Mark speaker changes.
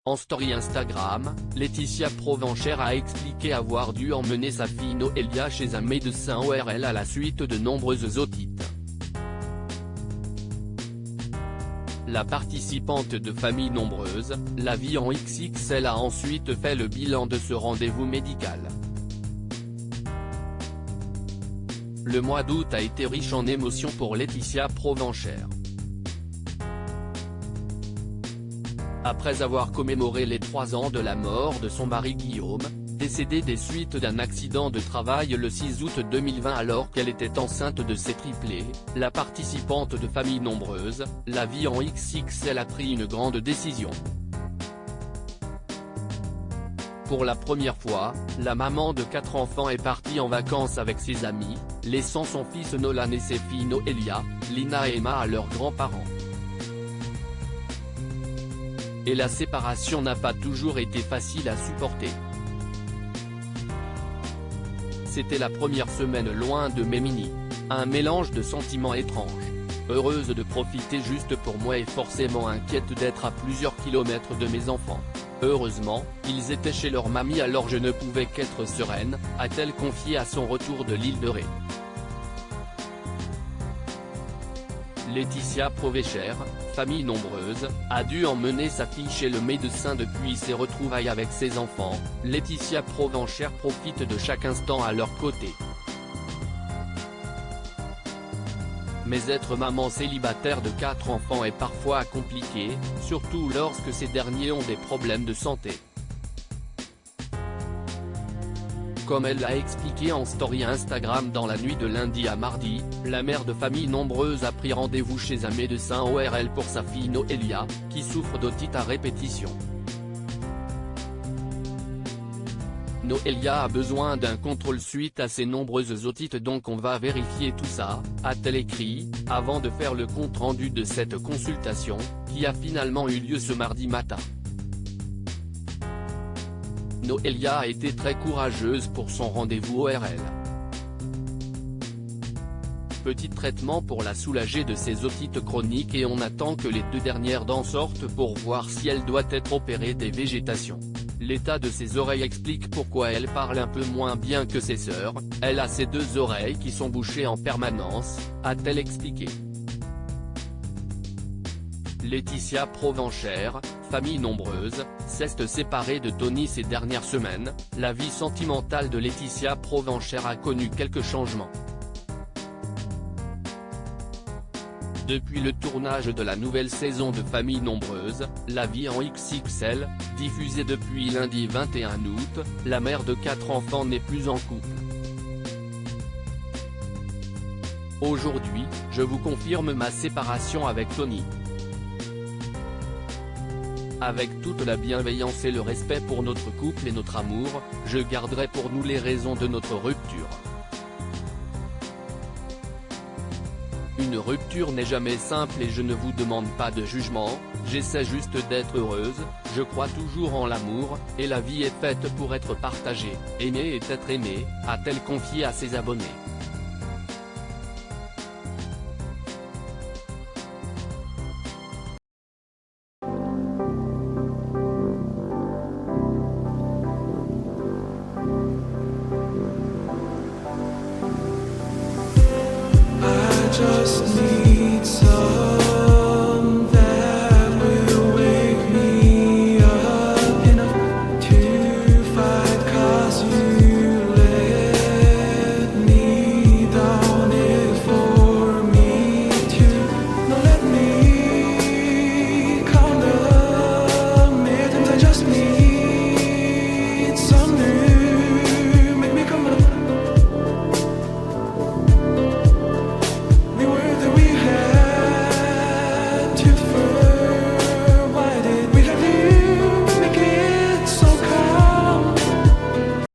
Speaker 1: En story Instagram, Laetitia Provenchère a expliqué avoir dû emmener sa fille Noélia chez un médecin ORL à la suite de nombreuses otites. La participante de Famille Nombreuse, la vie en XXL a ensuite fait le bilan de ce rendez-vous médical. Le mois d'août a été riche en émotions pour Laetitia Provenchère. Après avoir commémoré les 3 ans de la mort de son mari Guillaume, décédé des suites d'un accident de travail le 6 août 2020 alors qu'elle était enceinte de ses triplés, la participante de Famille Nombreuse, la vie en XXL a pris une grande décision. Pour la première fois, la maman de 4 enfants est partie en vacances avec ses amis, laissant son fils Nolan et ses filles Noélia, Lina et Emma à leurs grands-parents. Et la séparation n'a pas toujours été facile à supporter. C'était la première semaine loin de mes minis. Un mélange de sentiments étranges. Heureuse de profiter juste pour moi et forcément inquiète d'être à plusieurs kilomètres de mes enfants. Heureusement, ils étaient chez leur mamie alors je ne pouvais qu'être sereine, a-t-elle confié à son retour de l'île de Ré. Laetitia Provenchère, Famille Nombreuse, a dû emmener sa fille chez le médecin depuis ses retrouvailles avec ses enfants. Laetitia Provenchère profite de chaque instant à leur côté. Mais être maman célibataire de 4 enfants est parfois compliqué, surtout lorsque ces derniers ont des problèmes de santé. Comme elle l'a expliqué en story Instagram dans la nuit de lundi à mardi, la mère de Famille Nombreuse a pris rendez-vous chez un médecin ORL pour sa fille Noélia, qui souffre d'otite à répétition. Noélia a besoin d'un contrôle suite à ses nombreuses otites donc on va vérifier tout ça, a-t-elle écrit, avant de faire le compte-rendu de cette consultation, qui a finalement eu lieu ce mardi matin. Noélia a été très courageuse pour son rendez-vous ORL. Petit traitement pour la soulager de ses otites chroniques et on attend que les 2 dernières dents sortent pour voir si elle doit être opérée des végétations. L'état de ses oreilles explique pourquoi elle parle un peu moins bien que ses sœurs, elle a ses 2 oreilles qui sont bouchées en permanence, a-t-elle expliqué. Laetitia Provenchère, Famille Nombreuse, s'est séparée de Tony ces dernières semaines. La vie sentimentale de Laetitia Provenchère a connu quelques changements. Depuis le tournage de la nouvelle saison de Famille Nombreuse, La vie en XXL, diffusée depuis lundi 21 août, la mère de 4 enfants n'est plus en couple. Aujourd'hui, je vous confirme ma séparation avec Tony. Avec toute la bienveillance et le respect pour notre couple et notre amour, je garderai pour nous les raisons de notre rupture. Une rupture n'est jamais simple et je ne vous demande pas de jugement, j'essaie juste d'être heureuse, je crois toujours en l'amour, et la vie est faite pour être partagée, aimer et être aimé, a-t-elle confié à ses abonnés.
Speaker 2: Just need